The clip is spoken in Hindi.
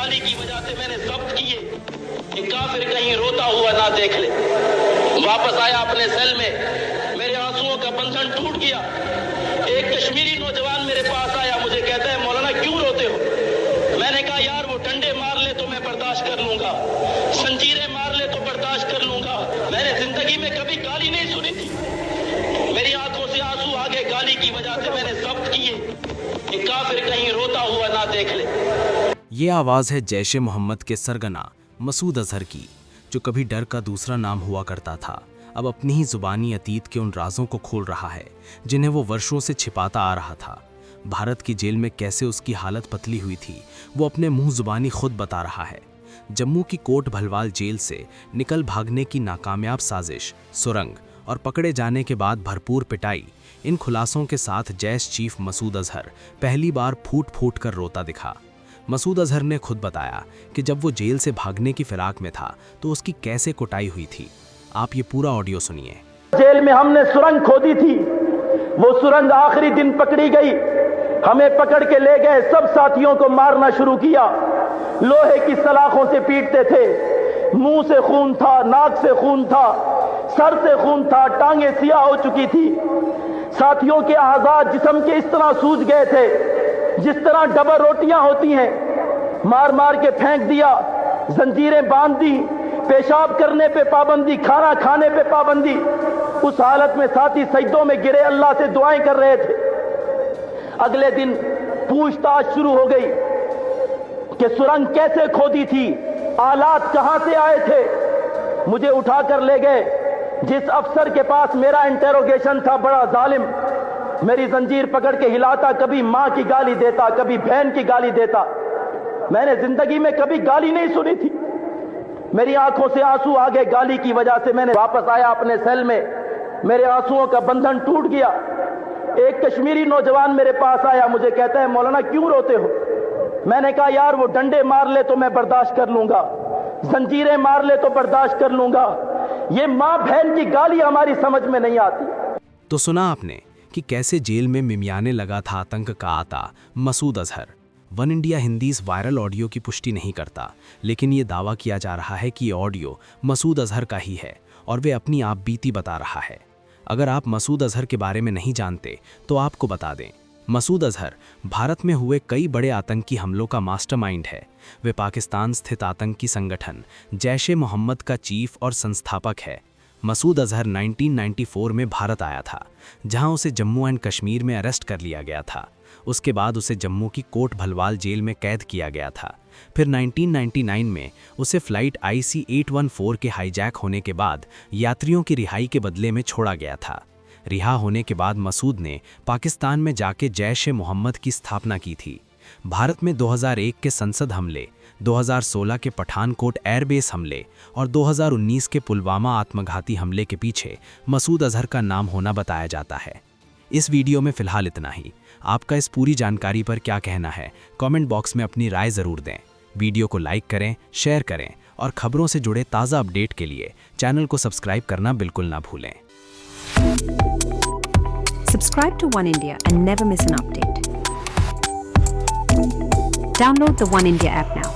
गाली की वजह से मैंने जब्त किए कि काफिर कहीं रोता हुआ ना देख ले। वापस आया अपने सेल में, मेरे आंसुओं का बंधन टूट गया। एक कश्मीरी नौजवान मेरे पास आया, मुझे कहता है मौलाना क्यों रोते हो? मैंने कहा यार वो डंडे मार ले तो मैं बर्दाश्त कर लूंगा, जंजीरें मार ले तो बर्दाश्त कर लूंगा, मैंने जिंदगी में कभी गाली नहीं सुनी थी। मेरी आंखों से आंसू आ गए, गाली की वजह से मैंने जब्त किए कि काफिर कहीं रोता हुआ ना देख ले। ये आवाज़ है जैश ए मोहम्मद के सरगना मसूद अजहर की, जो कभी डर का दूसरा नाम हुआ करता था, अब अपनी ही जुबानी अतीत के उन राजों को खोल रहा है जिन्हें वो वर्षों से छिपाता आ रहा था। भारत की जेल में कैसे उसकी हालत पतली हुई थी वो अपने मुंह जुबानी खुद बता रहा है। जम्मू की कोट भलवाल जेल से निकल भागने की नाकामयाब साजिश, सुरंग और पकड़े जाने के बाद भरपूर पिटाई, इन खुलासों के साथ जैश चीफ मसूद अजहर पहली बार फूट फूट कर रोता दिखा। मसूद अजहर ने खुद बताया कि जब वो जेल से भागने की फिराक में था तो उसकी कैसे कुटाई हुई थी। आप ये पूरा ऑडियो सुनिए। जेल में हमने सुरंग खोदी थी, वो सुरंग आखिरी दिन पकड़ी गई, हमें पकड़ के ले गए, सब साथियों को मारना शुरू किया, लोहे की सलाखों से पीटते थे, मुंह से खून था, नाक से खून था, सर से खून था, टांगे सियाह हो चुकी थी, साथियों के आजाद जिस्म के इस तरह सूज गए थे जिस तरह डबल रोटियां होती हैं, मार मार के फेंक दिया, जंजीरें बांध दी, पेशाब करने पे पाबंदी, खाना खाने पे पाबंदी। उस हालत में साथी सजदों में गिरे, अल्लाह से दुआएं कर रहे थे। अगले दिन पूछताछ शुरू हो गई कि सुरंग कैसे खोदी थी, आलात कहां से आए थे। मुझे उठाकर ले गए, जिस अफसर के पास मेरा इंटेरोगेशन था, बड़ा जालिम, मेरी जंजीर पकड़ के हिलाता, कभी मां की गाली देता, कभी बहन की गाली देता। मैंने जिंदगी में कभी गाली नहीं सुनी थी। मेरी आंखों से आंसू आ गए, गाली की वजह से मैंने वापस आया अपने सेल में, मेरे आंसुओं का बंधन टूट गया। एक कश्मीरी नौजवान मेरे पास आया, मुझे कहता है मौलाना क्यों रोते हो? मैंने कहा यार वो डंडे मार ले तो मैं बर्दाश्त कर लूंगा, जंजीरें मार ले तो बर्दाश्त कर लूंगा, ये मां बहन की गाली हमारी समझ में नहीं आती। तो सुना आपने कि कैसे जेल में मिमियाने लगा था आतंक का आता मसूद अजहर। वन इंडिया हिंदी इस वायरल ऑडियो की पुष्टि नहीं करता, लेकिन ये दावा किया जा रहा है कि ये ऑडियो मसूद अजहर का ही है और वे अपनी आप बीती बता रहा है। अगर आप मसूद अजहर के बारे में नहीं जानते तो आपको बता दें, मसूद अजहर भारत में हुए कई बड़े आतंकी हमलों का मास्टरमाइंड है। वे पाकिस्तान स्थित आतंकी संगठन जैश ए मोहम्मद का चीफ और संस्थापक है। मसूद अजहर 1994 में भारत आया था, जहां उसे जम्मू एंड कश्मीर में अरेस्ट कर लिया गया था। उसके बाद उसे जम्मू की कोट भलवाल जेल में कैद किया गया था। फिर 1999 में उसे फ्लाइट IC-814 के हाईजैक होने के बाद यात्रियों की रिहाई के बदले में छोड़ा गया था। रिहा होने के बाद मसूद ने पाकिस्तान में जाके जैश ए मोहम्मद की स्थापना की थी। भारत में 2001 के संसद हमले, 2016 के पठानकोट एयरबेस हमले और 2019 के पुलवामा आत्मघाती हमले के पीछे मसूद अजहर का नाम होना बताया जाता है। इस वीडियो में फिलहाल इतना ही। आपका इस पूरी जानकारी पर क्या कहना है, कमेंट बॉक्स में अपनी राय ज़रूर दें। वीडियो को लाइक करें, शेयर करें और खबरों से जुड़े ताज़ा अपडेट के लिए चैनल को सब्सक्राइब करना बिल्कुल ना भूलें। Subscribe to One India and never miss an update. Download the One India app now.